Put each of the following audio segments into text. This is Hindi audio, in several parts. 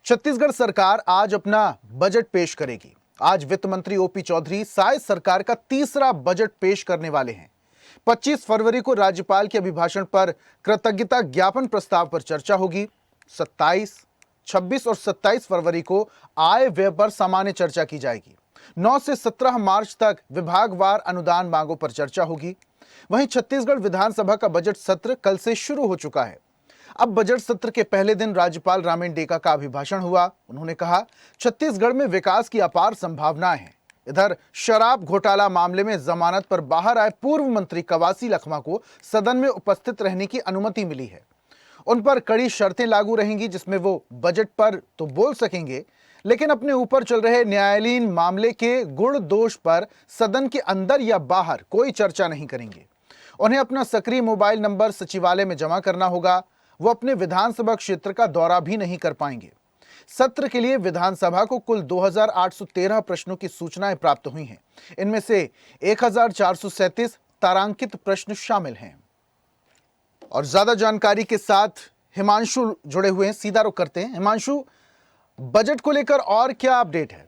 छत्तीसगढ़ सरकार आज अपना बजट पेश करेगी। आज वित्त मंत्री ओपी चौधरी साय सरकार का तीसरा बजट पेश करने वाले हैं। 25 फरवरी को राज्यपाल के अभिभाषण पर कृतज्ञता ज्ञापन प्रस्ताव पर चर्चा होगी। 27, 26 और 27 फरवरी को आय व्यय पर सामान्य चर्चा की जाएगी। 9 से 17 मार्च तक विभागवार अनुदान मांगों पर चर्चा होगी। वहीं छत्तीसगढ़ विधानसभा का बजट सत्र कल से शुरू हो चुका है। अब बजट सत्र के पहले दिन राज्यपाल रामेन डेका का अभिभाषण हुआ। उन्होंने कहा, छत्तीसगढ़ में विकास की अपार संभावनाएं हैं। इधर शराब घोटाला मामले में जमानत पर बाहर आए पूर्व मंत्री कवासी लखमा को सदन में उपस्थित रहने की अनुमति मिली है। उन पर कड़ी शर्तें लागू रहेंगी, जिसमें वो बजट पर तो बोल सकेंगे, लेकिन अपने ऊपर चल रहे न्यायालयीन मामले के गुण दोष पर सदन के अंदर या बाहर कोई चर्चा नहीं करेंगे। उन्हें अपना सक्रिय मोबाइल नंबर सचिवालय में जमा करना होगा। वो अपने विधानसभा क्षेत्र का दौरा भी नहीं कर पाएंगे। सत्र के लिए विधानसभा को कुल 2813 प्रश्नों की सूचनाएं प्राप्त हुई हैं। इनमें से 1437 तारांकित प्रश्न शामिल हैं। और ज्यादा जानकारी के साथ हिमांशु जुड़े हुए हैं, सीधा रुख करते हैं। हिमांशु, बजट को लेकर और क्या अपडेट है?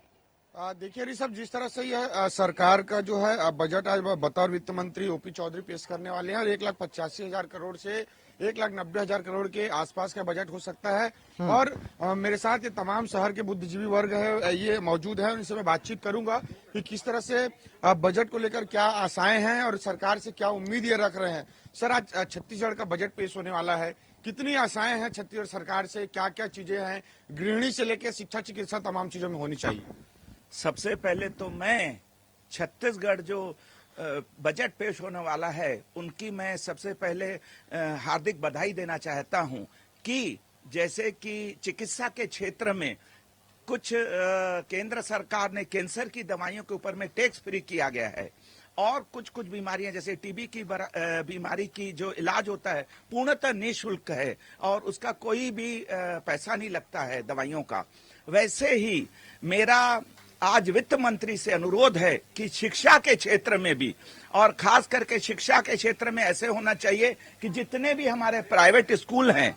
देखिए ऋषभ, जिस तरह से यह सरकार का जो है बजट आज बतौर वित्त मंत्री ओपी चौधरी पेश करने वाले हैं और 1,85,000 करोड़ से 1,90,000 करोड़ के आसपास का बजट हो सकता है। और मेरे साथ ये तमाम शहर के बुद्धिजीवी वर्ग है, ये मौजूद है। उनसे मैं बातचीत करूंगा कि किस तरह से बजट को लेकर क्या आशाएं हैं और सरकार से क्या उम्मीद ये रख रहे हैं। सर, आज छत्तीसगढ़ का बजट पेश होने वाला है, कितनी आशाएं हैं छत्तीसगढ़ सरकार से? क्या क्या चीजें हैं, गृहिणी से लेकर शिक्षा चिकित्सा तमाम चीजों में होनी चाहिए? सबसे पहले तो मैं छत्तीसगढ़ जो बजट पेश होने वाला है उनकी मैं सबसे पहले हार्दिक बधाई देना चाहता हूं कि जैसे कि चिकित्सा के क्षेत्र में कुछ केंद्र सरकार ने कैंसर की दवाइयों के ऊपर में टैक्स फ्री किया गया है और कुछ बीमारियां जैसे टीबी की बीमारी की जो इलाज होता है पूर्णतः निःशुल्क है और उसका कोई भी पैसा नहीं लगता है दवाइयों का। वैसे ही मेरा आज वित्त मंत्री से अनुरोध है कि शिक्षा के क्षेत्र में भी और खास करके शिक्षा के क्षेत्र में ऐसे होना चाहिए कि जितने भी हमारे प्राइवेट स्कूल हैं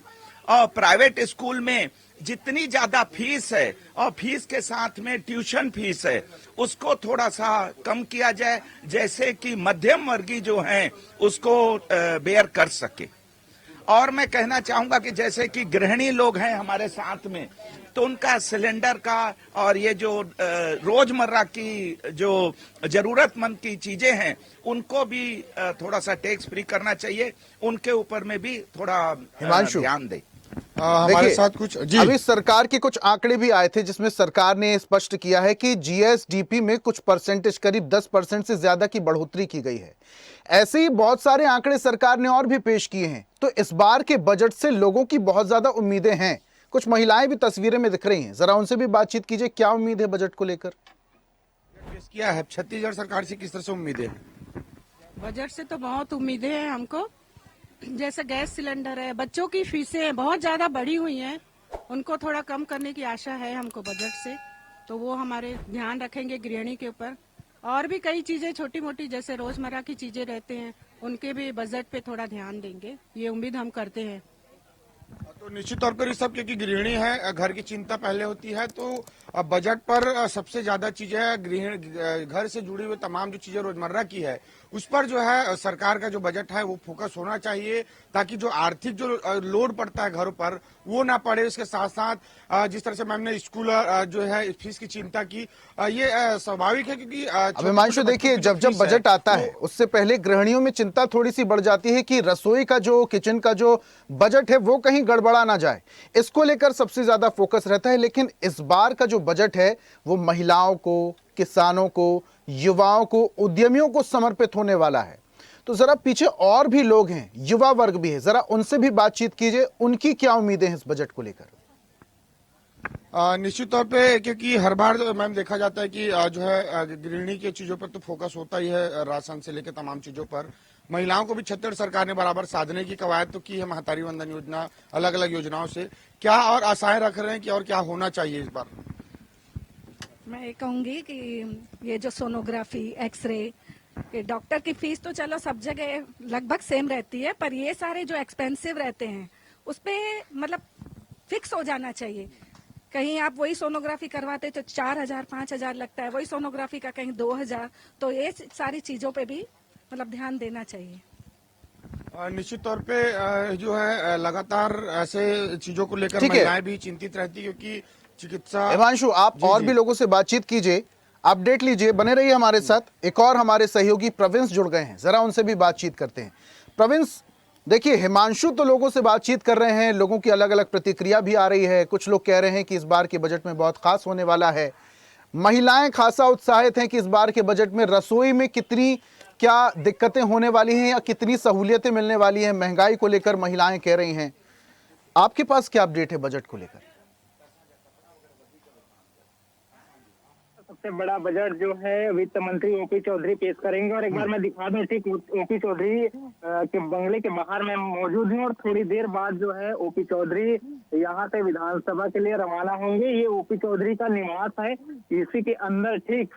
और प्राइवेट स्कूल में जितनी ज्यादा फीस है और फीस के साथ में ट्यूशन फीस है उसको थोड़ा सा कम किया जाए, जैसे कि मध्यम वर्गीय जो हैं उसको बेयर कर सके। और मैं कहना चाहूंगा कि जैसे कि गृहिणी लोग हैं हमारे साथ में, तो उनका सिलेंडर का और ये जो रोजमर्रा की जो जरूरतमंद की चीजें हैं उनको भी थोड़ा सा टैक्स फ्री करना चाहिए। उनके ऊपर में भी थोड़ा ध्यान दे। हमारे साथ कुछ जी अभी सरकार के कुछ आंकड़े भी आए थे जिसमें सरकार ने स्पष्ट किया है कि जीएसडीपी में कुछ परसेंटेज, करीब 10% से ज्यादा की बढ़ोतरी की गई है। ऐसे ही बहुत सारे आंकड़े सरकार ने और भी पेश किए हैं। तो इस बार के बजट से लोगों की बहुत ज्यादा उम्मीदें हैं। कुछ महिलाएं भी तस्वीरें में दिख रही हैं, जरा उनसे भी बातचीत कीजिए। क्या उम्मीद है बजट को लेकर? क्या है छत्तीसगढ़ सरकार से किस तरह से उम्मीदें हैं? बजट से तो बहुत उम्मीदें हैं हमको। जैसे गैस सिलेंडर है, बच्चों की फीसें बहुत ज्यादा बढ़ी हुई हैं, उनको थोड़ा कम करने की आशा है हमको बजट से। तो वो हमारे ध्यान रखेंगे गृहिणी के ऊपर। और भी कई चीजें छोटी मोटी जैसे रोजमर्रा की चीजें रहते हैं, उनके भी बजट पे थोड़ा ध्यान देंगे, ये उम्मीद हम करते हैं। तो निश्चित तौर पर इस सब क्योंकि गृहिणी है, घर की चिंता पहले होती है, तो बजट पर सबसे ज्यादा चीजें गृहिणी घर से जुड़ी हुई तमाम जो चीजें रोजमर्रा की है उस पर जो है सरकार का जो बजट है वो फोकस होना चाहिए, ताकि जो आर्थिक जो लोड पड़ता है घरों पर वो ना पड़े। इसके साथ साथ जिस तरह से मैम ने स्कूल जो है फीस की चिंता की, ये स्वाभाविक है क्योंकि अब हिमांशु देखिए, जब जब बजट आता है उससे पहले गृहिणियों में चिंता थोड़ी सी बढ़ जाती है कि रसोई का जो किचन का जो बजट है वो कहीं गड़बड़ा ना जाए। इसको लेकर सबसे ज्यादा फोकस रहता है। लेकिन इस बार का जो बजट है वो महिलाओं को, किसानों को, युवाओं को, उद्यमियों को समर्पित होने वाला है। तो जरा पीछे और भी लोग हैं, युवा वर्ग भी है, जरा उनसे भी बातचीत कीजिए। उनकी क्या उम्मीदें हैं इस बजट को लेकर? निश्चित तौर पे क्योंकि हर बार मैम देखा जाता है कि जो है गृहिणी की चीजों पर तो फोकस होता ही है, राशन से लेकर तमाम चीजों पर। महिलाओं को भी छत्तीसगढ़ सरकार ने बराबर साधने की कवायद तो की है, महतारी वंदन योजना, अलग अलग योजनाओं से। क्या और आशाएं रख रहे हैं कि और क्या होना चाहिए इस बार? मैं ये कहूंगी कि ये जो सोनोग्राफी, एक्सरे, ये डॉक्टर की फीस तो चलो सब जगह लगभग सेम रहती है, पर ये सारे जो एक्सपेंसिव रहते हैं उस पे मतलब फिक्स हो जाना चाहिए कहीं आप वही सोनोग्राफी करवाते तो 4,000 5,000 लगता है, वही सोनोग्राफी का कहीं 2,000। तो ये सारी चीजों पे भी मतलब ध्यान देना चाहिए। निश्चित तौर पे जो है लगातार ऐसे चीजों को लेकर ठीक है। महिलाएं भी चिंतित रहती है, क्योंकि चिकित्सा। हिमांशु, आप जी, और जी। भी लोगों से बातचीत कीजिए, अपडेट लीजिए, बने रहिए हमारे साथ। एक और हमारे सहयोगी प्रोविंस जुड़ गए हैं, जरा उनसे भी बातचीत करते हैं। प्रोविंस, देखिए हिमांशु तो लोगों से बातचीत कर रहे हैं, लोगों की अलग अलग प्रतिक्रिया भी आ रही है। कुछ लोग कह रहे हैं कि इस बार के बजट में बहुत खास होने वाला है। महिलाएं खासा उत्साहित हैं कि इस बार के बजट में रसोई में कितनी क्या दिक्कतें होने वाली हैं या कितनी सहूलियतें मिलने वाली हैं, महंगाई को लेकर महिलाएं कह रही हैं। आपके पास क्या अपडेट है बजट को लेकर? सबसे बड़ा बजट जो है वित्त मंत्री ओपी चौधरी पेश करेंगे। और एक बार मैं दिखा दूं, ठीक ओपी चौधरी के बंगले के बाहर मैं मौजूद हूं, और थोड़ी देर बाद जो है ओपी चौधरी यहां से विधानसभा के लिए रवाना होंगे। ये ओपी चौधरी का निवास है, इसी के अंदर ठीक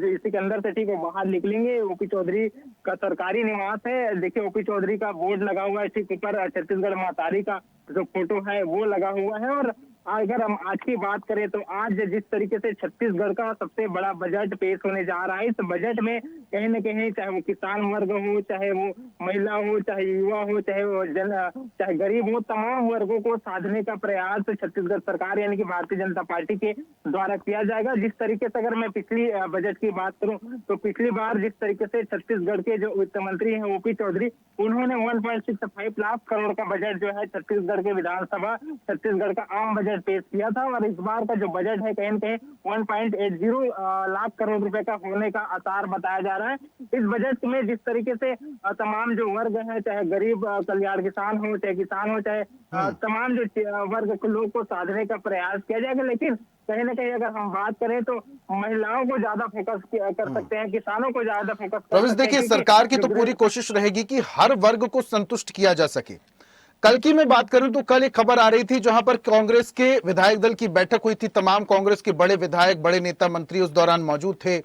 इसी के अंदर से ठीक वो बाहर निकलेंगे। ओपी चौधरी का सरकारी निवास है। देखिए ओपी चौधरी का बोर्ड लगा हुआ है, ठीक ऊपर छत्तीसगढ़ महतारी का जो फोटो है वो लगा हुआ है। और अगर हम आज की बात करें तो आज जिस तरीके से छत्तीसगढ़ का सबसे बड़ा बजट पेश होने जा रहा है, इस बजट में कहीं न कहीं चाहे वो किसान वर्ग हो, चाहे वो महिला हो, चाहे युवा हो, चाहे गरीब हो, तमाम वर्गों को साधने का प्रयास छत्तीसगढ़ सरकार यानी कि भारतीय जनता पार्टी के द्वारा किया जाएगा। जिस तरीके से अगर मैं पिछली बजट की बात करूं तो पिछली बार जिस तरीके से छत्तीसगढ़ के जो वित्त मंत्री हैं ओपी चौधरी, उन्होंने 1.65 लाख करोड़ का बजट जो है छत्तीसगढ़ के विधानसभा, छत्तीसगढ़ का आम बजट पेश किया था। और इस बार का जो बजट है कहीं न कहीं 1.80 लाख करोड़ रुपए का होने का आसार बताया जा रहा है। इस बजट में जिस तरीके से तमाम जो वर्ग हैं, चाहे गरीब कल्याण किसान हो, चाहे किसान हो, चाहे तमाम जो वर्ग के लोग को साधने का प्रयास किया जाएगा। लेकिन कहीं ना कहीं अगर हम बात करें तो महिलाओं को ज्यादा फोकस कर सकते हैं, किसानों को ज्यादा फोकस कर प्रोविंस, सकते हैं, देखिए क्योंकि सरकार की तो जो पूरी कोशिश रहेगी कि हर वर्ग को संतुष्ट किया जा सके। कल की मैं बात करूं तो कल एक खबर आ रही थी जहां पर कांग्रेस के विधायक दल की बैठक हुई थी। तमाम कांग्रेस के बड़े विधायक, बड़े नेता, मंत्री उस दौरान मौजूद थे।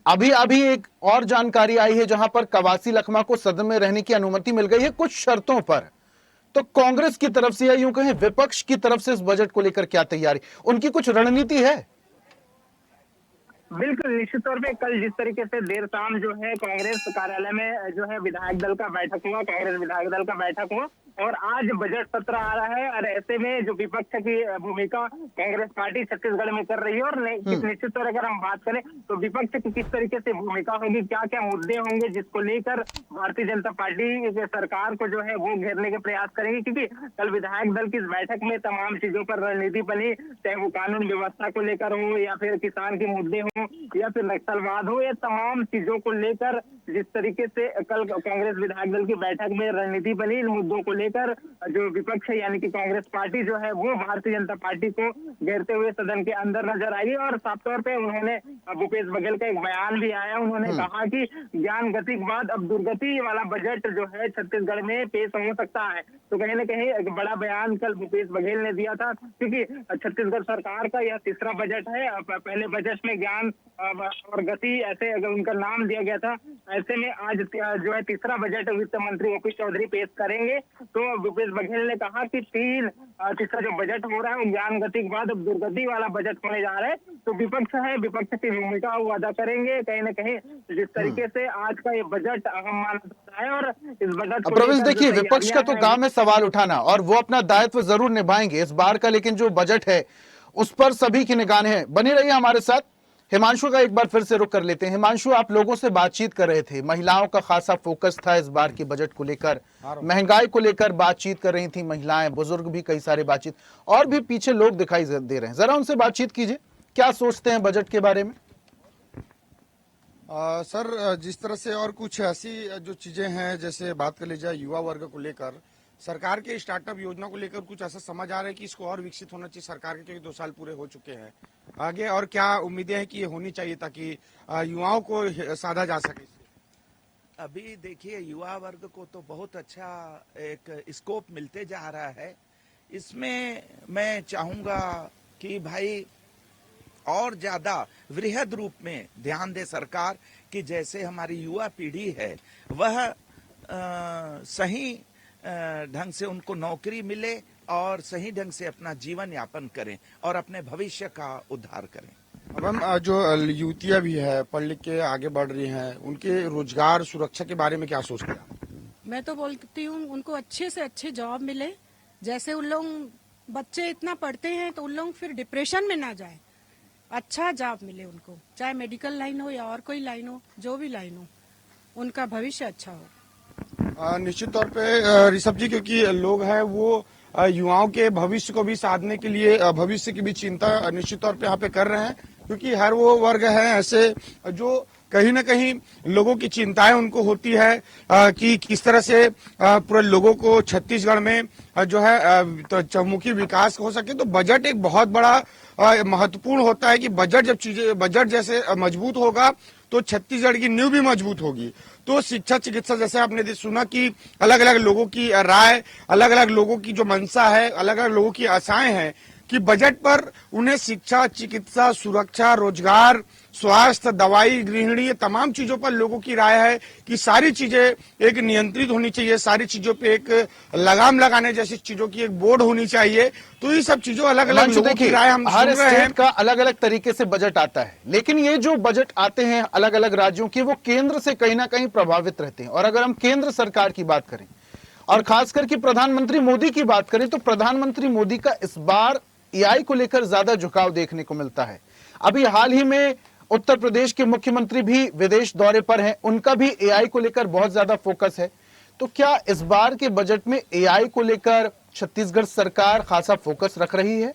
अभी एक और जानकारी आई है जहां पर कवासी लखमा को सदन में रहने की अनुमति मिल गई है कुछ शर्तों पर। तो कांग्रेस की तरफ से या यूं कहें विपक्ष की तरफ से इस बजट को लेकर क्या तैयारी, उनकी कुछ रणनीति है? बिल्कुल निश्चित तौर पे कल जिस तरीके से देर शाम जो है कांग्रेस कार्यालय में जो है विधायक दल का बैठक हुआ, कांग्रेस विधायक दल का बैठक हुआ, और आज बजट सत्र आ रहा है। और ऐसे में जो विपक्ष की भूमिका कांग्रेस पार्टी छत्तीसगढ़ में कर रही है, और निश्चित तौर अगर हम बात करें तो विपक्ष की किस तरीके से भूमिका होगी, क्या क्या मुद्दे होंगे जिसको लेकर भारतीय जनता पार्टी के सरकार को जो है वो घेरने के प्रयास करेंगे। क्योंकि कल विधायक दल की इस बैठक में तमाम चीजों पर रणनीति बनी, चाहे वो कानून व्यवस्था को लेकर हो, या फिर किसान के मुद्दे हो, या फिर नक्सलवाद हो, या तमाम चीजों को लेकर जिस तरीके से कल कांग्रेस विधायक दल की बैठक में रणनीति बनी, इन मुद्दों को लेकर जो विपक्ष है यानी कि कांग्रेस पार्टी जो है वो भारतीय जनता पार्टी को घेरते हुए सदन के अंदर नजर आई। और साफ तौर पे उन्होंने भूपेश बघेल का एक बयान भी आया, उन्होंने कहा कि ज्ञान गति के बाद अब दुर्गति वाला बजट जो है छत्तीसगढ़ में पेश हो सकता है। तो कहीं ना कहीं एक बड़ा बयान कल भूपेश बघेल ने दिया था, क्योंकि छत्तीसगढ़ सरकार का यह तीसरा बजट है। पहले बजट में ज्ञान और गति ऐसे अगर उनका नाम दिया गया था, ऐसे में आज जो है तीसरा बजट वित्त मंत्री ओपी चौधरी पेश करेंगे। तो भूपेश बघेल ने कहा कि तीसरा जो बजट हो रहा है वो ज्ञान गति के बाद अब दुर्गति वाला बजट होने जा रहा है। तो विपक्ष है, विपक्ष की भूमिका वो अदा करेंगे कहीं ना कहीं, जिस तरीके से आज का ये बजट अहम माना जाता है। और इस बजट को प्रोविंस, लेकर जो देखिए विपक्ष का तो तैयारियां काम है सवाल उठाना, और वो अपना दायित्व जरूर निभाएंगे इस बार का। लेकिन जो बजट है उस पर सभी की निगाहें हैं। बने रहिए हमारे साथ। हिमांशु का एक बार फिर से रुख कर लेते हैं। हिमांशु, आप लोगों से बातचीत कर रहे थे, महिलाओं का खासा फोकस था इस बार के बजट को लेकर, महंगाई को लेकर बातचीत कर रही थी महिलाएं, बुजुर्ग भी कई सारे बातचीत, और भी पीछे लोग दिखाई दे रहे हैं। जरा उनसे बातचीत कीजिए, क्या सोचते हैं बजट के बारे में? सर, जिस तरह से और कुछ ऐसी जो चीजें हैं, जैसे बात कर ली जाए युवा वर्ग को लेकर, सरकार के स्टार्टअप योजना को लेकर कुछ ऐसा समझ आ रहा है कि इसको और विकसित होना चाहिए सरकार के, क्योंकि 2 साल पूरे हो चुके हैं। आगे और क्या उम्मीदें हैं कि ये होनी चाहिए ताकि युवाओं को साधा जा सके? अभी देखिए युवा वर्ग को तो बहुत अच्छा एक स्कोप मिलते जा रहा है। इसमें मैं चाहूंगा कि भाई और ज्यादा वृहद रूप में ध्यान दे सरकार, कि जैसे हमारी युवा पीढ़ी है वह सही ढंग से उनको नौकरी मिले, और सही ढंग से अपना जीवन यापन करें और अपने भविष्य का उद्धार करें। अब हम जो युवतियां भी है पढ़ लिख के आगे बढ़ रही हैं, उनके रोजगार सुरक्षा के बारे में क्या सोचते हैं आप? मैं तो बोलती हूँ उनको अच्छे से अच्छे जॉब मिले। जैसे उन लोग बच्चे इतना पढ़ते हैं तो उन लोग फिर डिप्रेशन में ना जाए, अच्छा जॉब मिले उनको, चाहे मेडिकल लाइन हो या और कोई लाइन हो, जो भी लाइन हो, उनका भविष्य अच्छा हो। निश्चित तौर पे ऋषभ जी, क्योंकि लोग हैं वो युवाओं के भविष्य को भी साधने के लिए भविष्य की भी चिंता निश्चित तौर पे यहाँ पे कर रहे हैं, क्योंकि हर वो वर्ग है ऐसे जो कहीं ना कहीं लोगों की चिंताएं उनको होती है कि किस तरह से पूरे लोगों को छत्तीसगढ़ में जो है तो चहुमुखी विकास हो सके। तो बजट एक बहुत बड़ा महत्वपूर्ण होता है कि बजट जैसे मजबूत होगा तो छत्तीसगढ़ की नींव भी मजबूत होगी। तो शिक्षा चिकित्सा जैसे आपने सुना कि अलग अलग लोगों की राय, अलग अलग लोगों की जो मंशा है, अलग अलग लोगों की आशाएं हैं कि बजट पर उन्हें शिक्षा चिकित्सा सुरक्षा रोजगार स्वास्थ्य दवाई गृहिणी ये तमाम चीजों पर लोगों की राय है कि सारी चीजें एक नियंत्रित होनी चाहिए, सारी चीजों पे एक लगाम लगाने जैसी चीजों की एक बोर्ड होनी चाहिए। तो ये सब चीजों अलग अलग लोगों की राय हम हर सुन रहे हैं। स्टेट का अलग अलग तरीके से बजट आता है, लेकिन ये जो बजट आते हैं अलग अलग राज्यों के, वो केंद्र से कहीं ना कहीं प्रभावित रहते हैं। और अगर हम केंद्र सरकार की बात करें और खासकर कि प्रधानमंत्री मोदी की बात करें तो प्रधानमंत्री मोदी का इस बार एआई को लेकर ज्यादा झुकाव देखने को मिलता है। अभी हाल ही में उत्तर प्रदेश के मुख्यमंत्री भी विदेश दौरे पर हैं, उनका भी एआई को लेकर बहुत ज्यादा फोकस है। तो क्या इस बार के बजट में एआई को लेकर छत्तीसगढ़ सरकार खासा फोकस रख रही है?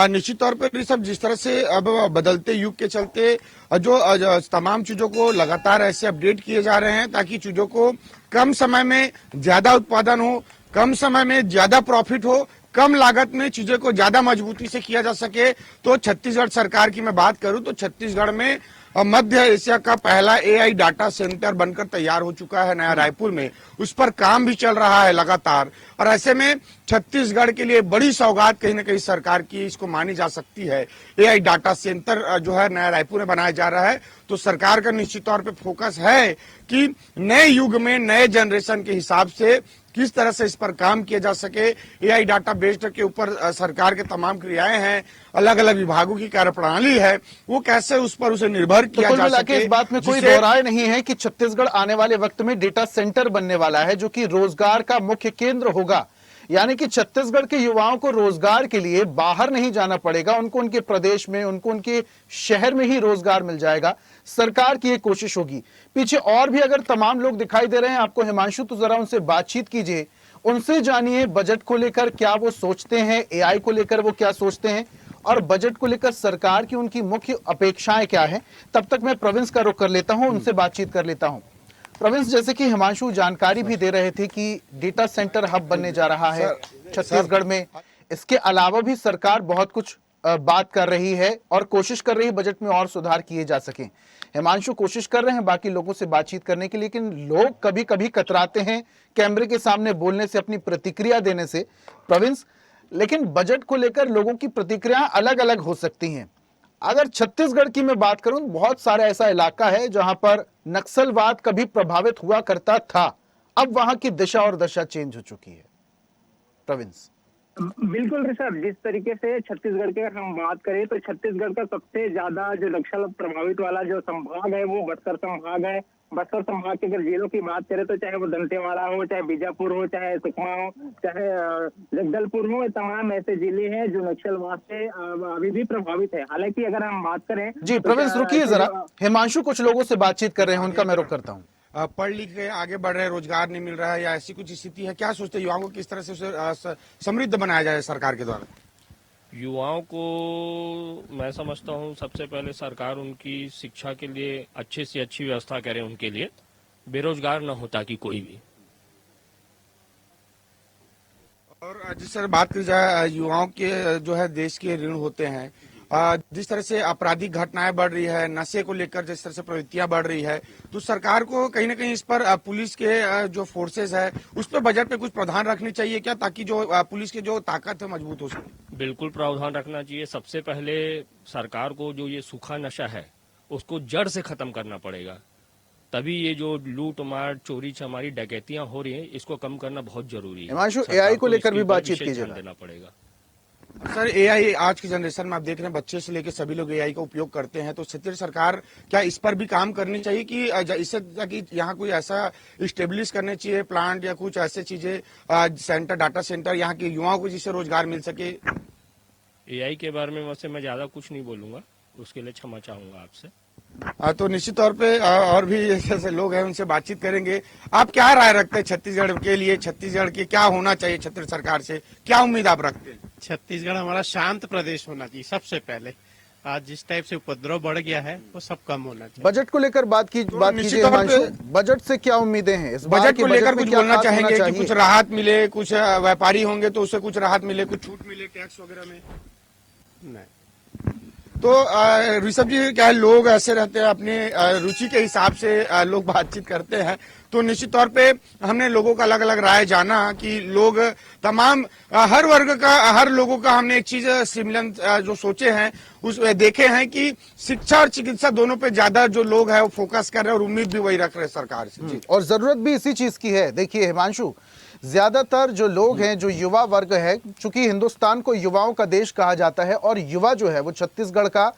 निश्चित तौर पर सब जिस तरह से अब बदलते युग के चलते जो तमाम चीजों को लगातार ऐसे अपडेट किए जा रहे हैं ताकि चीजों को कम समय में ज्यादा उत्पादन हो, कम समय में ज्यादा प्रॉफिट हो, कम लागत में चीजों को ज्यादा मजबूती से किया जा सके। तो छत्तीसगढ़ सरकार की मैं बात करूं तो छत्तीसगढ़ में मध्य एशिया का पहला एआई डाटा सेंटर बनकर तैयार हो चुका है नया रायपुर में, उस पर काम भी चल रहा है लगातार। और ऐसे में छत्तीसगढ़ के लिए बड़ी सौगात कहीं ना कहीं सरकार की इसको मानी जा सकती है। एआई डाटा सेंटर जो है नया रायपुर में बनाया जा रहा है। तो सरकार का निश्चित तौर पे फोकस है कि नए युग में नए जनरेशन के हिसाब से किस तरह से इस पर काम किया जा सके। एआई डाटा बेस्ड के ऊपर सरकार के तमाम क्रियाएं हैं, अलग अलग विभागों की कार्यप्रणाली है, वो कैसे उस पर उसे निर्भर किया जा सके। इस बात में कोई दो राय नहीं है कि छत्तीसगढ़ आने वाले वक्त में डेटा सेंटर बनने वाला है जो कि रोजगार का मुख्य केंद्र होगा। यानी कि छत्तीसगढ़ के युवाओं को रोजगार के लिए बाहर नहीं जाना पड़ेगा, उनको उनके प्रदेश में, उनको उनके शहर में ही रोजगार मिल जाएगा। सरकार की एक कोशिश होगी। पीछे और भी अगर तमाम लोग दिखाई दे रहे हैं आपको हिमांशु, तो जरा उनसे बातचीत कीजिए, उनसे जानिए बजट को लेकर क्या वो सोचते हैं, एआई को लेकर वो क्या सोचते हैं और बजट को लेकर सरकार की उनकी मुख्य अपेक्षाएं क्या है। तब तक मैं प्रोविंस का रुख कर लेता हूं, उनसे बातचीत कर लेता हूं। प्रोविंस, जैसे कि हिमांशु जानकारी भी दे रहे थे कि डेटा सेंटर हब बनने जा रहा है छत्तीसगढ़ में, इसके अलावा भी सरकार बहुत कुछ बात कर रही है और कोशिश कर रही है बजट में और सुधार किए जा सके। हिमांशु कोशिश कर रहे हैं बाकी लोगों से बातचीत करने की, लेकिन लोग कभी कभी कतराते हैं कैमरे के सामने बोलने से, अपनी प्रतिक्रिया देने से। प्रोविंस, लेकिन बजट को लेकर लोगों की प्रतिक्रिया अलग अलग हो सकती हैं। अगर छत्तीसगढ़ की मैं बात करूं, बहुत सारा ऐसा इलाका है जहां पर नक्सलवाद कभी प्रभावित हुआ करता था, अब वहां की दिशा और दशा चेंज हो चुकी है। प्रोविंस, बिल्कुल ऋषभ, जिस तरीके से छत्तीसगढ़ की अगर हम बात करें तो छत्तीसगढ़ का सबसे ज्यादा जो नक्सल प्रभावित वाला जो संभाग है वो बस्तर संभाग है। बस्तर संभाग के अगर जिलों की बात करें तो चाहे वो दंतेवाड़ा हो, चाहे बीजापुर हो, चाहे सुकमा हो, चाहे जगदलपुर हो, तमाम ऐसे जिले हैं जो नक्सलवाद से अभी भी प्रभावित है। हालांकि अगर हम बात करें जी प्रोविंस रुकिए जरा, हिमांशु कुछ लोगों से बातचीत कर रहे हैं, उनका मैं रुख करता हूँ। पढ़ लिख के आगे बढ़ रहे हैं, रोजगार नहीं मिल रहा है या ऐसी कुछ स्थिति है, क्या सोचते हैं युवाओं को किस तरह से उसे समृद्ध बनाया जाए सरकार के द्वारा? युवाओं को मैं समझता हूं सबसे पहले सरकार उनकी शिक्षा के लिए अच्छे से अच्छी व्यवस्था करे, उनके लिए बेरोजगार न हो ताकि कोई भी। और जिस तरह बात की जाए युवाओं के जो है देश के ऋण होते हैं, जिस तरह से आपराधिक घटनाएं बढ़ रही है, नशे को लेकर जिस तरह से प्रवृत्तियां बढ़ रही है, तो सरकार को कहीं ना कहीं इस पर पुलिस के जो फोर्सेस है उस पर बजट पे कुछ प्रावधान रखनी चाहिए क्या, ताकि जो पुलिस की जो ताकत है मजबूत हो सके? बिल्कुल प्रावधान रखना चाहिए। सबसे पहले सरकार को जो ये सूखा नशा है उसको जड़ से खत्म करना पड़ेगा। तभी ये जो लूट मार चोरी चमारी डकैतियां हो रही हैं इसको कम करना बहुत जरूरी है। हिमांशु, सरकार AI को लेकर इसके भी ऊपर बातचीत विशेष कीजिएगा। ध्यान देना पड़ेगा। सर एआई आज की जनरेशन में आप देख रहे हैं बच्चे से लेकर सभी लोग एआई का उपयोग करते हैं, तो छत्तीसगढ़ सरकार क्या इस पर भी काम करनी चाहिए कि इससे ताकि यहाँ कोई ऐसा स्टेब्लिश करने चाहिए प्लांट या कुछ ऐसे चीजें सेंटर डाटा सेंटर यहाँ के युवाओं को जिससे रोजगार मिल सके? एआई के बारे में वैसे मैं ज्यादा कुछ नहीं बोलूंगा, उसके लिए क्षमा चाहूंगा आपसे। तो निश्चित तौर पे और भी जैसे लोग हैं उनसे बातचीत करेंगे। आप क्या राय रखते हैं छत्तीसगढ़ के लिए, छत्तीसगढ़ के क्या होना चाहिए, छत्तीसगढ़ सरकार से क्या उम्मीद आप रखते हैं? छत्तीसगढ़ हमारा शांत प्रदेश होना चाहिए सबसे पहले। आज जिस टाइप से उपद्रव बढ़ गया है वो सब कम होना चाहिए। बजट को लेकर बात कीजिए निश्चित तौर पे हिमांशु, बजट से क्या उम्मीदें हैं इस बार बजट के को लेकर में कुछ क्या बोलना खास होना चाहेंगे कि चाहिए? कुछ राहत मिले, कुछ व्यापारी होंगे तो उससे कुछ राहत मिले, कुछ छूट मिले टैक्स वगैरह में? नहीं, तो ऋषभ जी क्या है, लोग ऐसे रहते हैं अपने रुचि के हिसाब से लोग बातचीत करते हैं, तो निश्चित तौर पे हमने लोगों का अलग अलग राय जाना कि लोग तमाम हर वर्ग का, हर लोगों का हमने एक चीज सिमिलर जो सोचे हैं उस देखे हैं कि शिक्षा और चिकित्सा दोनों पे ज्यादा जो लोग हैं वो फोकस कर रहे हैं और उम्मीद भी वही रख रहे हैं सरकार से। जी। और जरूरत भी इसी चीज की है। देखिए हिमांशु, ज्यादातर जो लोग हैं, जो युवा वर्ग है, चूंकि हिंदुस्तान को युवाओं का देश कहा जाता है और युवा जो है वो छत्तीसगढ़ का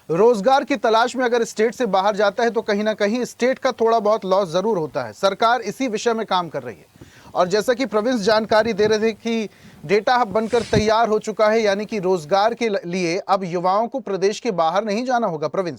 रोजगार की तलाश में अगर स्टेट से बाहर जाता है तो कहीं ना कहीं स्टेट का थोड़ा बहुत लॉस जरूर होता है। सरकार इसी विषय में काम कर रही है और जैसा कि प्रवीण जानकारी दे रहे थे कि डेटा हब बनकर तैयार हो चुका है, यानी कि रोजगार के लिए अब युवाओं को प्रदेश के बाहर नहीं जाना होगा। प्रवीण,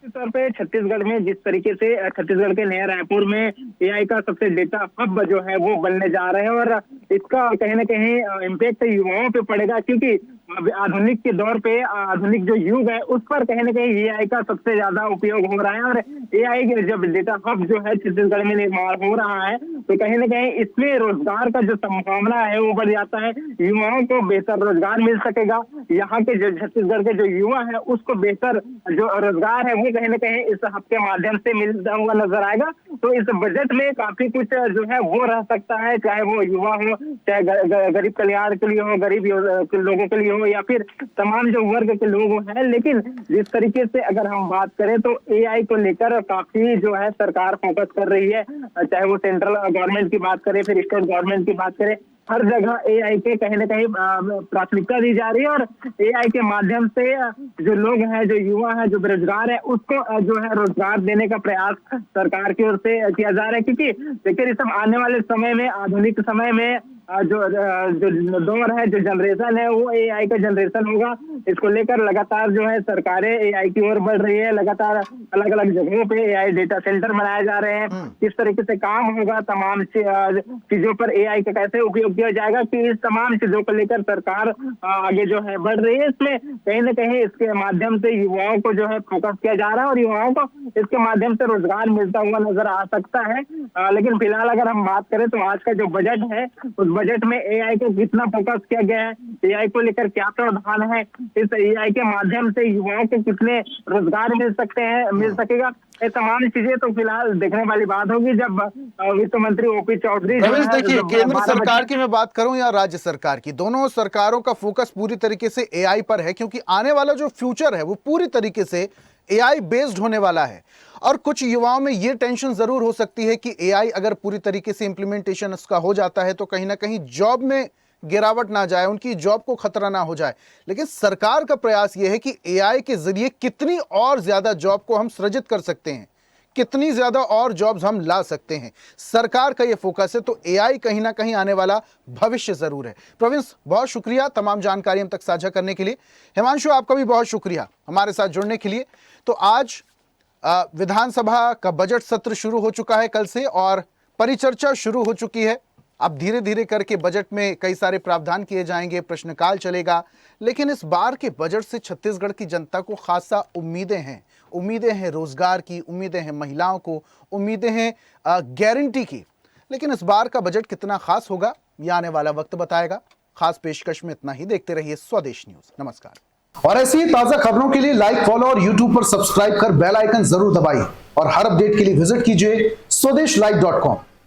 तौर पे छत्तीसगढ़ में जिस तरीके से छत्तीसगढ़ के नया रायपुर में एआई का सबसे डेटा हब जो है वो बनने जा रहे हैं और इसका कहीं ना कहीं इम्पैक्ट युवाओं पे पड़ेगा, क्योंकि आधुनिक के दौर पे आधुनिक जो युग है उस पर कहीं ना कहीं एआई का सबसे ज्यादा उपयोग हो रहा है और एआई के जब डेटा हब जो है छत्तीसगढ़ में निर्माण हो रहा है तो कहीं ना कहीं इसमें रोजगार का जो संभावना है वो बढ़ जाता है, युवाओं को बेहतर रोजगार मिल सकेगा। यहाँ के जो छत्तीसगढ़ के जो युवा है उसको बेहतर जो रोजगार है वो कहीं ना कहीं इस हब के माध्यम से मिलता हुआ नजर आएगा। तो इस बजट में काफी कुछ जो है वो रह सकता है, चाहे वो युवा हो, चाहे गरीब कल्याण के लिए हो, गरीब लोगों के लिए हो या फिर तमाम जो वर्ग के लोग हैं। लेकिन जिस तरीके से अगर हम बात करें तो एआई को लेकर काफी जो है सरकार फोकस कर रही है, चाहे वो सेंट्रल गवर्नमेंट की बात करें फिर स्टेट गवर्नमेंट की बात करें, हर जगह एआई के कहीं ना कहीं प्राथमिकता दी जा रही है और एआई के माध्यम से जो लोग हैं, जो युवा है, जो बेरोजगार है, उसको जो है रोजगार देने का प्रयास सरकार की ओर से किया जा रहा है। क्योंकि देखिए ये सब आने वाले समय में, आधुनिक समय में जो दौर है, जो जनरेशन है वो एआई का जनरेशन होगा। इसको लेकर लगातार जो है सरकारें एआई की ओर बढ़ रही है, लगातार अलग अलग जगहों पे एआई डेटा सेंटर बनाए जा रहे हैं। किस तरीके से काम होगा, तमाम चीजों पर एआई का कैसे उपयोग किया जाएगा, कि इस तमाम चीजों को लेकर सरकार आगे जो है बढ़ रही है। इसमें कहीं ना कहीं इसके माध्यम से युवाओं को जो है फोकस किया जा रहा है और युवाओं को इसके माध्यम से रोजगार मिलता हुआ नजर आ सकता है। लेकिन फिलहाल अगर हम बात करें तो आज का जो बजट है उस बजट में एआई को कितना फोकस किया गया है, एआई को लेकर क्या प्रावधान है, इस एआई के माध्यम से युवाओं को कितने रोजगार मिल सकेगा, ये तमाम चीजें तो फिलहाल देखने वाली बात होगी जब वित्त मंत्री ओपी चौधरी। देखिए केंद्र सरकार की मैं बात करूं या राज्य सरकार की, दोनों सरकारों का फोकस पूरी तरीके से एआई पर है, क्योंकि आने वाला जो फ्यूचर है वो पूरी तरीके से एआई बेस्ड होने वाला है। और कुछ युवाओं में ये टेंशन जरूर हो सकती है कि एआई अगर पूरी तरीके से इंप्लीमेंटेशन उसका हो जाता है तो कहीं ना कहीं जॉब में गिरावट ना जाए, उनकी जॉब को खतरा ना हो जाए। लेकिन सरकार का प्रयास यह है कि एआई के जरिए कितनी और ज्यादा जॉब को हम सृजित कर सकते हैं, कितनी ज्यादा और जॉब्स हम ला सकते हैं, सरकार का यह फोकस है। तो एआई कहीं ना कहीं आने वाला भविष्य जरूर है। प्रवीण, बहुत शुक्रिया तमाम जानकारी हम तक साझा करने के लिए। हिमांशु, आपका भी बहुत शुक्रिया हमारे साथ जुड़ने के लिए। तो आज विधानसभा का बजट सत्र शुरू हो चुका है कल से और परिचर्चा शुरू हो चुकी है। अब धीरे धीरे करके बजट में कई सारे प्रावधान किए जाएंगे, प्रश्नकाल चलेगा। लेकिन इस बार के बजट से छत्तीसगढ़ की जनता को खासा उम्मीदें हैं रोजगार की, उम्मीदें हैं महिलाओं को, उम्मीदें हैं गारंटी की। लेकिन इस बार का बजट कितना खास होगा ये आने वाला वक्त बताएगा। खास पेशकश में इतना ही। देखते रहिए स्वदेश न्यूज। नमस्कार। और ऐसी ही ताजा खबरों के लिए लाइक, फॉलो और यूट्यूब पर सब्सक्राइब कर बेल आइकन जरूर दबाइए और हर अपडेट के लिए विजिट कीजिए स्वदेशलाइव.com।